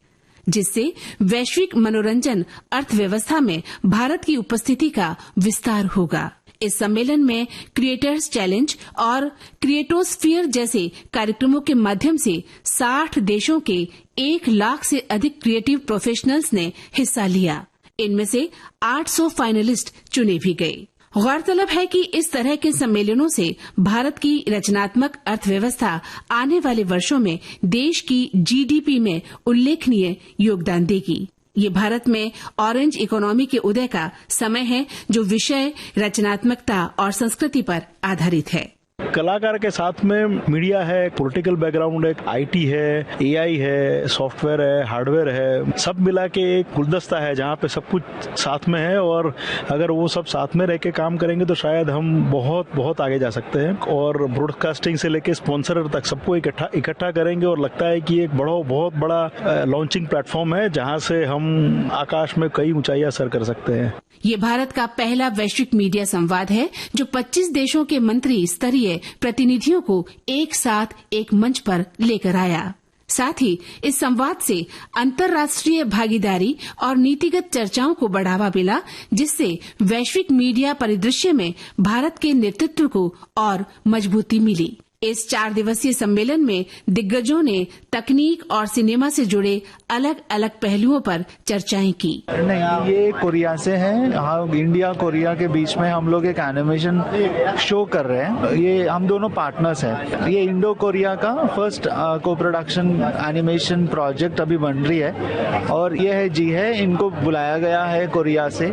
S7: जिससे वैश्विक मनोरंजन अर्थव्यवस्था में भारत की उपस्थिति का विस्तार होगा। इस सम्मेलन में क्रिएटर्स चैलेंज और क्रिएटोस्फीयर जैसे कार्यक्रमों के माध्यम से 60 देशों के 1 लाख से अधिक क्रिएटिव प्रोफेशनल्स ने हिस्सा लिया। इनमें से 800 फाइनलिस्ट चुने भी गए। गौरतलब है कि इस तरह के सम्मेलनों से भारत की रचनात्मक अर्थव्यवस्था आने वाले वर्षों में देश की GDP में उल्लेखनीय योगदान देगी। ये भारत में ऑरेंज इकोनॉमी के उदय का समय है, जो विषय रचनात्मकता और संस्कृति पर आधारित है।
S12: कलाकार के साथ में मीडिया है, पॉलिटिकल बैकग्राउंड है, IT है, AI है, सॉफ्टवेयर है, हार्डवेयर है, सब मिला के एक गुलदस्ता है जहाँ पे सब कुछ साथ में है। और अगर वो सब साथ में रह के काम करेंगे तो शायद हम बहुत बहुत आगे जा सकते हैं। और ब्रॉडकास्टिंग से लेके स्पॉन्सर तक सबको इकट्ठा करेंगे और लगता है कि एक बहुत बड़ा लॉन्चिंग प्लेटफॉर्म है जहाँ से हम आकाश में कई ऊंचाइयां सर कर सकते हैं।
S7: ये भारत का पहला वैश्विक मीडिया संवाद है जो 25 देशों के मंत्री स्तरीय प्रतिनिधियों को एक साथ एक मंच पर लेकर आया। साथ ही इस संवाद से अंतर्राष्ट्रीय भागीदारी और नीतिगत चर्चाओं को बढ़ावा मिला, जिससे वैश्विक मीडिया परिदृश्य में भारत के नेतृत्व को और मजबूती मिली। इस 4 दिवसीय सम्मेलन में दिग्गजों ने तकनीक और सिनेमा से जुड़े अलग अलग पहलुओं पर चर्चाएं की।
S13: नहीं, ये कोरिया से है। हाँ, इंडिया कोरिया के बीच में हम लोग एक एनिमेशन शो कर रहे हैं। ये हम दोनों पार्टनर्स हैं। ये इंडो कोरिया का फर्स्ट को प्रोडक्शन एनिमेशन प्रोजेक्ट अभी बन रही है और ये है जी है, इनको बुलाया गया है कोरिया से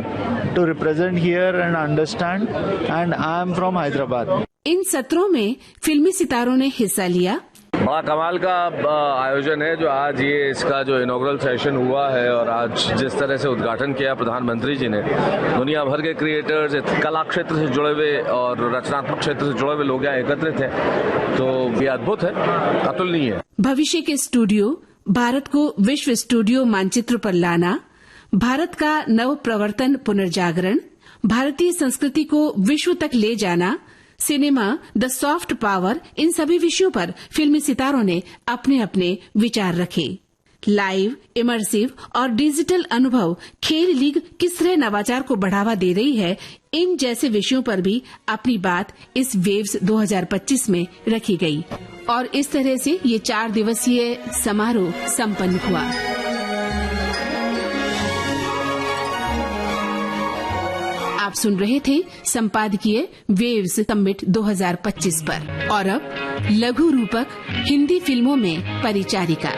S13: to represent here and understand, and I am from Hyderabad.
S7: इन सत्रों में फिल्मी सितारों ने हिस्सा लिया।
S14: बड़ा कमाल का आयोजन है जो आज ये इसका जो इनॉग्रल सेशन हुआ है और आज जिस तरह से उद्घाटन किया प्रधानमंत्री जी ने, दुनिया भर के क्रिएटर्स, कला क्षेत्र से जुड़े हुए और रचनात्मक क्षेत्र से जुड़े हुए लोग यहाँ एकत्रित हैं, तो ये अद्भुत है, अतुलनीय है।
S7: भविष्य के स्टूडियो, भारत को विश्व स्टूडियो मानचित्र पर लाना, भारत का नव प्रवर्तन पुनर्जागरण, भारतीय संस्कृति को विश्व तक ले जाना, सिनेमा, द सॉफ्ट पावर, इन सभी विषयों पर फिल्मी सितारों ने अपने अपने विचार रखे। लाइव, इमर्सिव और डिजिटल अनुभव, खेल लीग किस तरह नवाचार को बढ़ावा दे रही है, इन जैसे विषयों पर भी अपनी बात इस वेव्स 2025 में रखी गई और इस तरह से ये 4 दिवसीय समारोह संपन्न हुआ। आप सुन रहे थे संपादकीय वेव्स समिट 2025 पर। और अब लघु रूपक हिंदी फिल्मों में परिचारिका।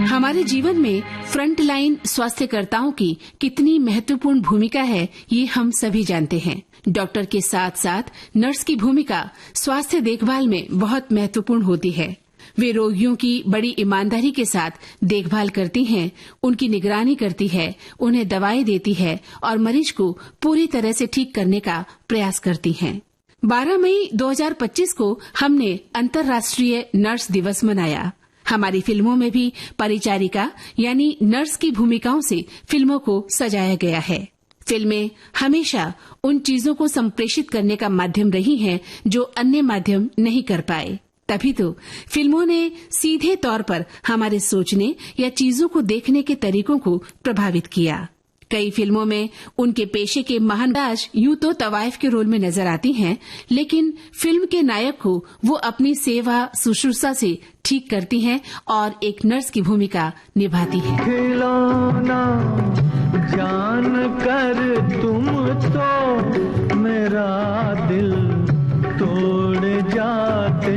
S7: हमारे जीवन में फ्रंटलाइन स्वास्थ्यकर्ताओं की कितनी महत्वपूर्ण भूमिका है, ये हम सभी जानते हैं। डॉक्टर के साथ साथ नर्स की भूमिका स्वास्थ्य देखभाल में बहुत महत्वपूर्ण होती है। वे रोगियों की बड़ी ईमानदारी के साथ देखभाल करती हैं, उनकी निगरानी करती है, उन्हें दवाई देती है और मरीज को पूरी तरह से ठीक करने का प्रयास करती हैं। 12 मई 2025 को हमने अंतर्राष्ट्रीय नर्स दिवस मनाया। हमारी फिल्मों में भी परिचारिका यानी नर्स की भूमिकाओं से फिल्मों को सजाया गया है। फिल्में हमेशा उन चीजों को संप्रेषित करने का माध्यम रही हैं जो अन्य माध्यम नहीं कर पाए। तभी तो फिल्मों ने सीधे तौर पर हमारे सोचने या चीजों को देखने के तरीकों को प्रभावित किया। कई फिल्मों में उनके पेशे के महान दास यूं तो तवाइफ के रोल में नजर आती हैं, लेकिन फिल्म के नायक को वो अपनी सेवा शुश्रूषा से ठीक करती हैं और एक नर्स की भूमिका निभाती हैं।
S15: खिलौना जान कर तुम तो मेरा दिल तोड़ जाते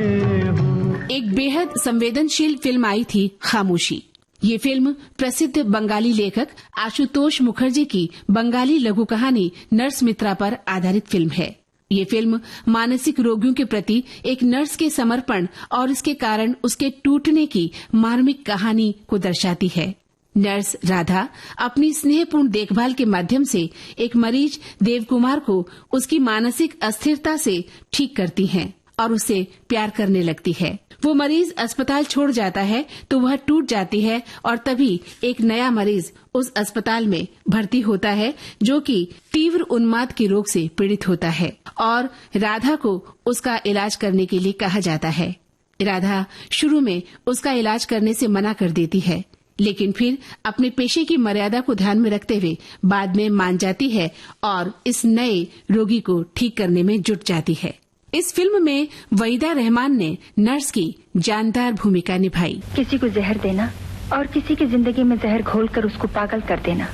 S15: हो।
S7: एक बेहद संवेदनशील फिल्म आई थी खामोशी। ये फिल्म प्रसिद्ध बंगाली लेखक आशुतोष मुखर्जी की बंगाली लघु कहानी नर्स मित्रा पर आधारित फिल्म है। ये फिल्म मानसिक रोगियों के प्रति एक नर्स के समर्पण और इसके कारण उसके टूटने की मार्मिक कहानी को दर्शाती है। नर्स राधा अपनी स्नेहपूर्ण देखभाल के माध्यम से एक मरीज देव कुमार को उसकी मानसिक अस्थिरता से ठीक करती हैं और उसे प्यार करने लगती है। वो मरीज अस्पताल छोड़ जाता है तो वह टूट जाती है और तभी एक नया मरीज उस अस्पताल में भर्ती होता है जो कि तीव्र उन्माद के रोग से पीड़ित होता है और राधा को उसका इलाज करने के लिए कहा जाता है। राधा शुरू में उसका इलाज करने से मना कर देती है, लेकिन फिर अपने पेशे की मर्यादा को ध्यान में रखते हुए बाद में मान जाती है और इस नए रोगी को ठीक करने में जुट जाती है। इस फिल्म में वहीदा रहमान ने नर्स की जानदार भूमिका निभाई।
S16: किसी को जहर देना और किसी की जिंदगी में जहर घोलकर उसको पागल कर देना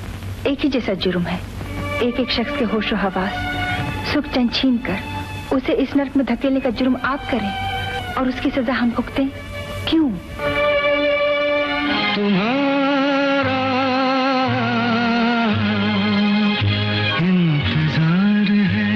S16: एक ही जैसा जुर्म है। एक एक शख्स के होशो हवास सुख चैन छीन कर उसे इस नर्क में धकेलने का जुर्म आप करें और उसकी सजा हम भुगतें, क्यों?
S15: तुम्हारा इंतजार है।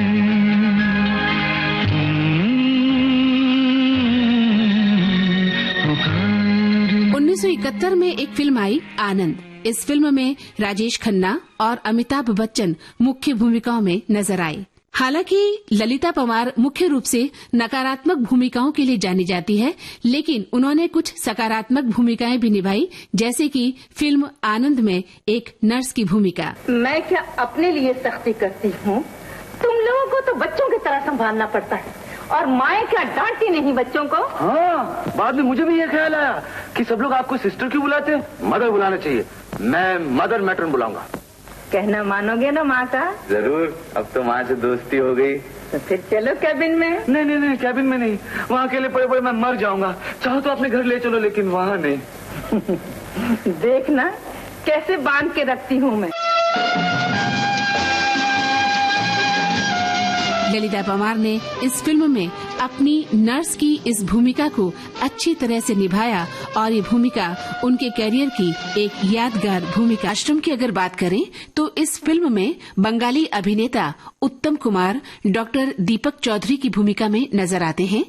S7: 1971 में एक फिल्म आई आनंद। इस फिल्म में राजेश खन्ना और अमिताभ बच्चन मुख्य भूमिकाओं में नजर आए। हालांकि ललिता पंवार मुख्य रूप से नकारात्मक भूमिकाओं के लिए जानी जाती है, लेकिन उन्होंने कुछ सकारात्मक भूमिकाएं भी निभाई, जैसे कि फिल्म आनंद में एक नर्स की भूमिका।
S17: मैं क्या अपने लिए सख्ती करती हूँ? तुम लोगों को तो बच्चों की तरह संभालना पड़ता है और माएँ क्या डांटती नहीं बच्चों को?
S18: हाँ, बाद में मुझे भी ये ख्याल आया कि सब लोग आपको सिस्टर क्यों बुलाते हैं? मदर बुलाना चाहिए। मैं मदर मैट्रन बुलाऊंगा।
S17: कहना मानोगे ना माँ का?
S19: जरूर, अब तो माँ से दोस्ती हो गई।
S17: तो फिर चलो कैबिन में।
S18: नहीं नहीं नहीं, कैबिन में नहीं, वहाँ अकेले पड़े पड़े मैं मर जाऊंगा। चाहो तो अपने घर ले चलो, लेकिन वहाँ नहीं।
S17: देखना कैसे बांध के रखती हूँ मैं।
S7: ललिता पंवार ने इस फिल्म में अपनी नर्स की इस भूमिका को अच्छी तरह से निभाया और ये भूमिका उनके करियर की एक यादगार भूमिका। आश्रम की अगर बात करें तो इस फिल्म में बंगाली अभिनेता उत्तम कुमार डॉक्टर दीपक चौधरी की भूमिका में नजर आते हैं।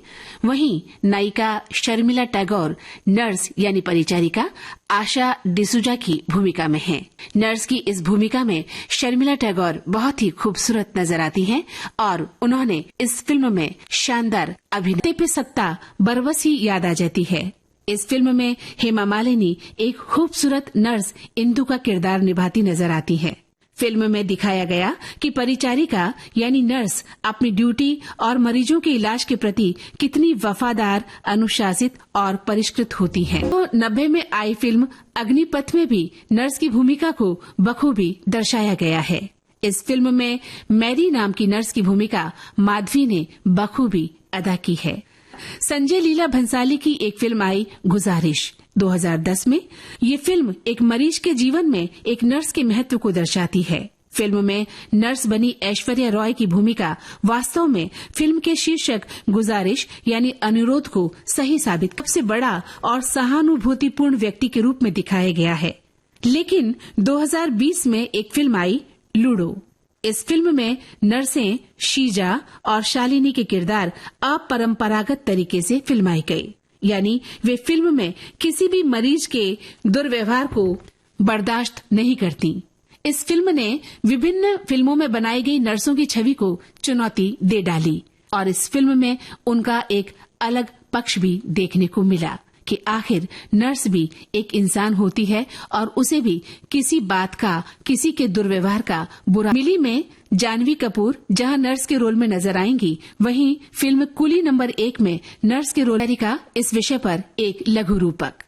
S7: वहीं नायिका शर्मिला टैगोर नर्स यानी परिचारिका आशा डिसूजा की भूमिका में हैं। नर्स की इस भूमिका में शर्मिला टैगोर बहुत ही खूबसूरत नजर आती हैं और उन्होंने इस फिल्म में शानदार अभिनय पे सत्ता बरबस ही याद आ जाती है। इस फिल्म में हेमा मालिनी एक खूबसूरत नर्स इंदु का किरदार निभाती नजर आती है। फिल्म में दिखाया गया कि परिचारिका यानी नर्स अपनी ड्यूटी और मरीजों के इलाज के प्रति कितनी वफादार, अनुशासित और परिष्कृत होती है। तो 90 में आई फिल्म अग्निपथ में भी नर्स की भूमिका को बखूबी दर्शाया गया है। इस फिल्म में मैरी नाम की नर्स की भूमिका माधवी ने बखूबी अदा की है। संजय लीला भंसाली की एक फिल्म आई गुजारिश 2010 में। ये फिल्म एक मरीज के जीवन में एक नर्स के महत्व को दर्शाती है। फिल्म में नर्स बनी ऐश्वर्या रॉय की भूमिका वास्तव में फिल्म के शीर्षक गुजारिश यानी अनुरोध को सही साबित सबसे बड़ा और सहानुभूतिपूर्ण व्यक्ति के रूप में दिखाया गया है। लेकिन 2020 में एक फिल्म आई लूडो। इस फिल्म में नर्सें शीजा और शालिनी के किरदार अपरंपरागत तरीके से फिल्माई गई, यानी वे फिल्म में किसी भी मरीज के दुर्व्यवहार को बर्दाश्त नहीं करती। इस फिल्म ने विभिन्न फिल्मों में बनाई गई नर्सों की छवि को चुनौती दे डाली और इस फिल्म में उनका एक अलग पक्ष भी देखने को मिला कि आखिर नर्स भी एक इंसान होती है और उसे भी किसी बात का, किसी के दुर्व्यवहार का बुरा। मिली में जानवी कपूर जहां नर्स के रोल में नजर आएंगी, वहीं फिल्म कुली नंबर 1 में नर्स के रोल का इस विषय पर एक लघु रूपक।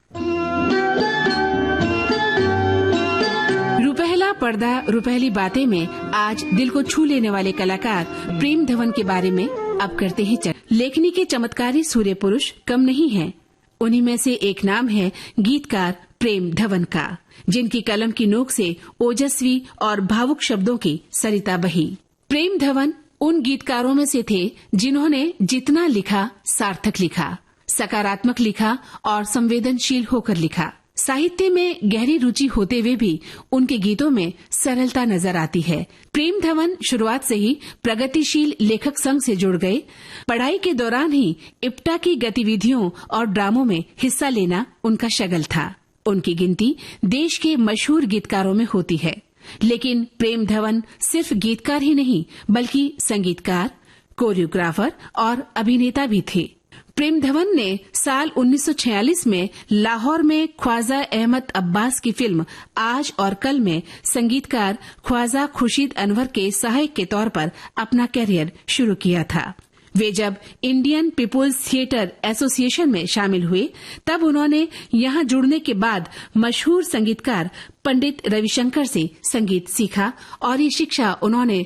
S7: रुपहला पर्दा रुपहली बातें में आज दिल को छू लेने वाले कलाकार प्रेम धवन के बारे में अब करते हैं चर्चा। लेखनी के चमत्कारी सूर्य पुरुष कम नहीं हैं। उन्हीं में से एक नाम है गीतकार प्रेम धवन का, जिनकी कलम की नोक से ओजस्वी और भावुक शब्दों की सरिता बही। प्रेम धवन उन गीतकारों में से थे जिन्होंने जितना लिखा सार्थक लिखा, सकारात्मक लिखा और संवेदनशील होकर लिखा। साहित्य में गहरी रुचि होते हुए भी उनके गीतों में सरलता नजर आती है। प्रेम धवन शुरुआत से ही प्रगतिशील लेखक संघ से जुड़ गए। पढ़ाई के दौरान ही इप्टा की गतिविधियों और ड्रामों में हिस्सा लेना उनका शगल था। उनकी गिनती देश के मशहूर गीतकारों में होती है। लेकिन प्रेम धवन सिर्फ गीतकार ही नहीं बल्कि संगीतकार, कोरियोग्राफर और अभिनेता भी थे। प्रेम धवन ने साल 1946 में लाहौर में ख्वाजा अहमद अब्बास की फिल्म आज और कल में संगीतकार ख्वाजा खुर्शीद अनवर के सहायक के तौर पर अपना करियर शुरू किया था। वे जब इंडियन पीपुल्स थिएटर एसोसिएशन में शामिल हुए तब उन्होंने यहां जुड़ने के बाद मशहूर संगीतकार पंडित रविशंकर से संगीत सीखा और ये शिक्षा उन्होंने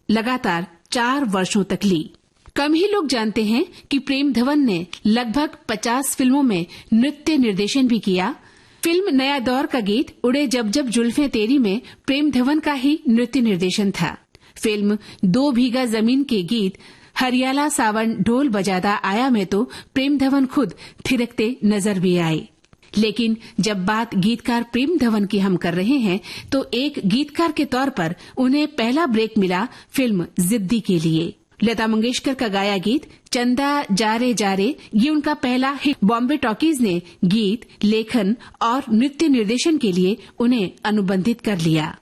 S7: लगातार 4 वर्षों तक ली। कम ही लोग जानते हैं कि प्रेम धवन ने लगभग 50 फिल्मों में नृत्य निर्देशन भी किया। फिल्म नया दौर का गीत उड़े जब जब जुल्फे तेरी में प्रेम धवन का ही नृत्य निर्देशन था। फिल्म 2 भीगा जमीन के गीत हरियाला सावन ढोल बजादा आया में तो प्रेम धवन खुद थिरकते नजर भी आए। लेकिन जब बात गीतकार प्रेम धवन की हम कर रहे हैं तो एक गीतकार के तौर पर उन्हें पहला ब्रेक मिला फिल्म जिद्दी के लिए। लता मंगेशकर का गाया गीत चंदा जारे जारे ये उनका पहला हिट। बॉम्बे टॉकीज ने गीत, लेखन और नृत्य निर्देशन के लिए उन्हें अनुबंधित कर लिया।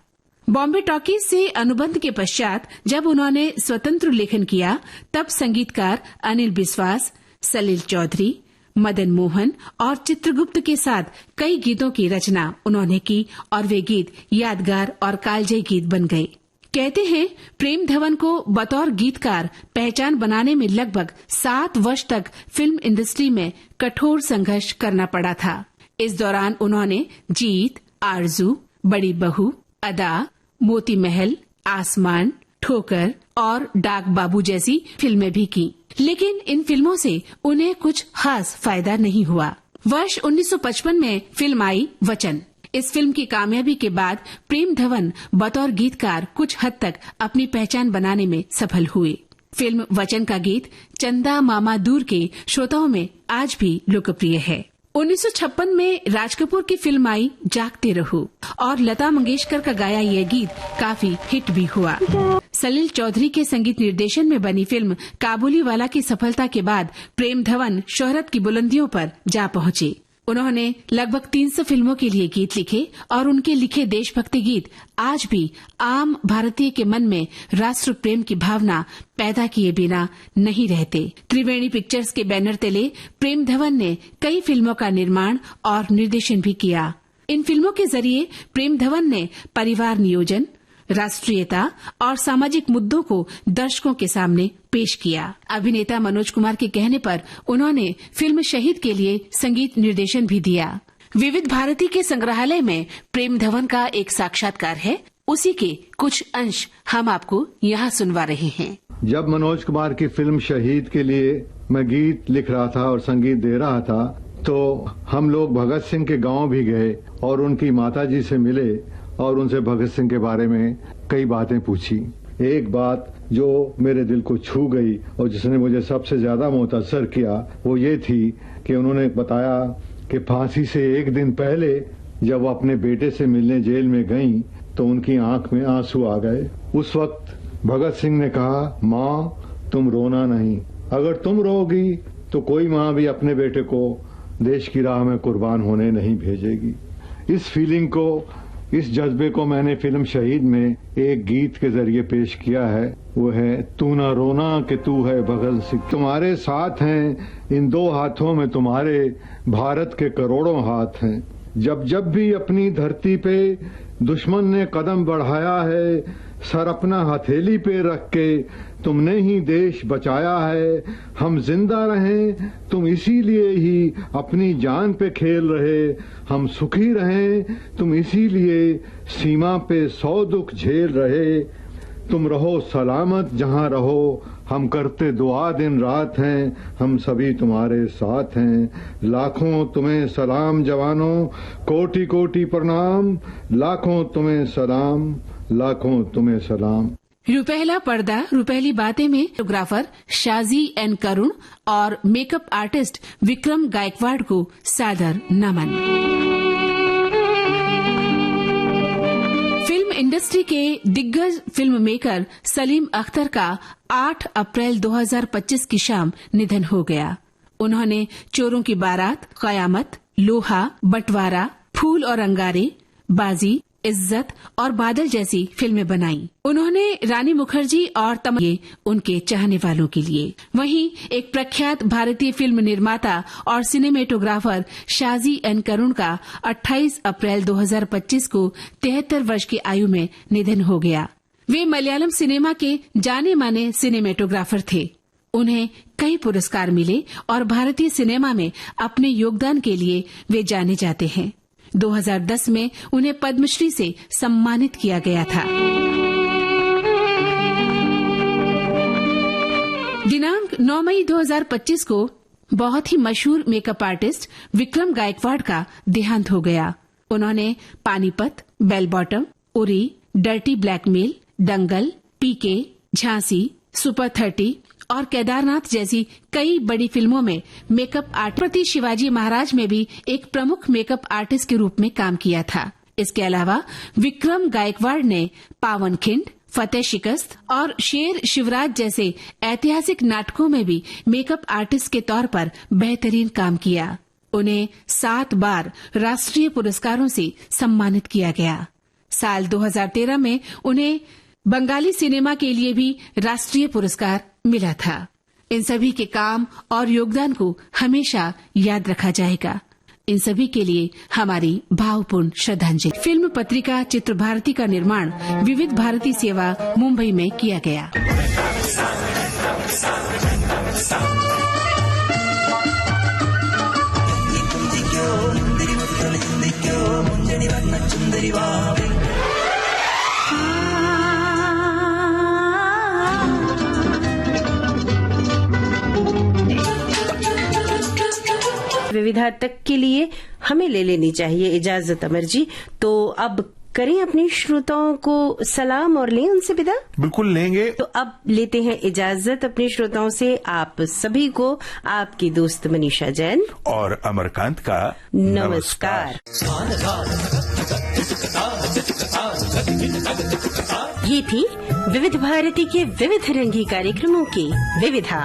S7: बॉम्बे टॉकीज से अनुबंध के पश्चात जब उन्होंने स्वतंत्र लेखन किया तब संगीतकार अनिल बिस्वास, सलील चौधरी, मदन मोहन और चित्रगुप्त के साथ कई गीतों की रचना उन्होंने की और वे गीत यादगार और कालजयी गीत बन गए। कहते हैं प्रेम धवन को बतौर गीतकार पहचान बनाने में लगभग 7 वर्ष तक फिल्म इंडस्ट्री में कठोर संघर्ष करना पड़ा था। इस दौरान उन्होंने जीत, आरजू, बड़ी बहू, अदा, मोती महल, आसमान, ठोकर और डाक बाबू जैसी फिल्में भी की, लेकिन इन फिल्मों से उन्हें कुछ खास फायदा नहीं हुआ। वर्ष 1955 में फिल्म आई वचन। इस फिल्म की कामयाबी के बाद प्रेम धवन बतौर गीतकार कुछ हद तक अपनी पहचान बनाने में सफल हुए। फिल्म वचन का गीत चंदा मामा दूर के श्रोताओं में आज भी लोकप्रिय है। 1956 में राज कपूर की फिल्म आई जागते रहो और लता मंगेशकर का गाया यह गीत काफी हिट भी हुआ। सलील चौधरी के संगीत निर्देशन में बनी फिल्म काबुलीवाला की सफलता के बाद प्रेम धवन शोहरत की बुलंदियों पर जा पहुंचे। उन्होंने लगभग 300 फिल्मों के लिए गीत लिखे और उनके लिखे देशभक्ति गीत आज भी आम भारतीय के मन में राष्ट्र प्रेम की भावना पैदा किए बिना नहीं रहते। त्रिवेणी पिक्चर्स के बैनर तले प्रेम धवन ने कई फिल्मों का निर्माण और निर्देशन भी किया। इन फिल्मों के जरिए प्रेम धवन ने परिवार नियोजन, राष्ट्रीयता और सामाजिक मुद्दों को दर्शकों के सामने पेश किया। अभिनेता मनोज कुमार के कहने पर उन्होंने फिल्म शहीद के लिए संगीत निर्देशन भी दिया। विविध भारती के संग्रहालय में प्रेम धवन का एक साक्षात्कार है, उसी के कुछ अंश हम आपको यहाँ सुनवा रहे हैं।
S20: जब मनोज कुमार की फिल्म शहीद के लिए मैं गीत लिख रहा था और संगीत दे रहा था, तो हम लोग भगत सिंह के गांव भी गए और उनकी माताजी से मिले और उनसे भगत सिंह के बारे में कई बातें पूछी। एक बात जो मेरे दिल को छू गई और जिसने मुझे सबसे ज्यादा मुतासर किया वो ये थी कि उन्होंने बताया कि फांसी से एक दिन पहले जब वो अपने बेटे से मिलने जेल में गईं तो उनकी आंख में आंसू आ गए। उस वक्त भगत सिंह ने कहा, माँ तुम रोना नहीं, अगर तुम रोगी तो कोई माँ भी अपने बेटे को देश की राह में कुर्बान होने नहीं भेजेगी। इस फीलिंग को, इस जज्बे को मैंने फिल्म शहीद में एक गीत के जरिए पेश किया है। वो है, तू ना रोना कि तू है भगत सिंह, तुम्हारे साथ हैं इन दो हाथों में तुम्हारे भारत के करोड़ों हाथ हैं। जब जब भी अपनी धरती पे दुश्मन ने कदम बढ़ाया है, सर अपना हथेली पे रख के तुमने ही देश बचाया है। हम जिंदा रहें तुम इसीलिए ही अपनी जान पे खेल रहे, हम सुखी रहें तुम इसीलिए सीमा पे 100 दुख झेल रहे। तुम रहो सलामत जहां रहो, हम करते दुआ दिन रात हैं, हम सभी तुम्हारे साथ हैं। लाखों तुम्हें सलाम जवानों, कोटि कोटि प्रणाम, लाखों तुम्हें सलाम, लाखों तुम्हें सलाम।
S7: रुपहला पर्दा रुपहली बातें में फोटोग्राफर शाजी एन करुण और मेकअप आर्टिस्ट विक्रम गायकवाड़ को सादर नमन। फिल्म इंडस्ट्री के दिग्गज फिल्म मेकर सलीम अख्तर का 8 अप्रैल 2025 की शाम निधन हो गया। उन्होंने चोरों की बारात, कयामत, लोहा, बंटवारा, फूल और अंगारे, बाजी, इज्जत और बादल जैसी फिल्में बनाई। उन्होंने रानी मुखर्जी और तमन्ना उनके चाहने वालों के लिए। वहीं एक प्रख्यात भारतीय फिल्म निर्माता और सिनेमेटोग्राफर शाजी एन करुण का 28 अप्रैल 2025 को 73 वर्ष की आयु में निधन हो गया। वे मलयालम सिनेमा के जाने माने सिनेमेटोग्राफर थे। उन्हें कई पुरस्कार मिले और भारतीय सिनेमा में अपने योगदान के लिए वे जाने जाते हैं। 2010 में उन्हें पद्मश्री से सम्मानित किया गया था। दिनांक 9 मई 2025 को बहुत ही मशहूर मेकअप आर्टिस्ट विक्रम गायकवाड़ का देहांत हो गया। उन्होंने Panipat, bell bottom, Uri, dirty blackmail, Dangal, PK, Jhansi, super 30 और केदारनाथ जैसी कई बड़ी फिल्मों में मेकअप आर्टिस्ट, छत्रपति शिवाजी महाराज में भी एक प्रमुख मेकअप आर्टिस्ट के रूप में काम किया था। इसके अलावा विक्रम गायकवाड़ ने पावनखिंड, फतेह शिकस्त और शेर शिवराज जैसे ऐतिहासिक नाटकों में भी मेकअप आर्टिस्ट के तौर पर बेहतरीन काम किया। उन्हें 7 बार राष्ट्रीय पुरस्कारों से सम्मानित किया गया। साल 2013 में उन्हें बंगाली सिनेमा के लिए भी राष्ट्रीय पुरस्कार मिला था। इन सभी के काम और योगदान को हमेशा याद रखा जाएगा। इन सभी के लिए हमारी भावपूर्ण श्रद्धांजलि। फिल्म पत्रिका चित्र भारती का निर्माण विविध भारती सेवा मुंबई में किया गया।
S2: सुविधा तक के लिए हमें ले लेनी चाहिए इजाजत अमर जी। तो अब करें अपने श्रोताओं को सलाम और लें उनसे विदा।
S1: बिल्कुल लेंगे।
S2: तो अब लेते हैं इजाजत अपने श्रोताओं से। आप सभी को आपकी दोस्त मनीषा जैन
S1: और अमरकांत का
S2: नमस्कार। ये थी विविध भारती के विविध रंगी कार्यक्रमों की विविधा।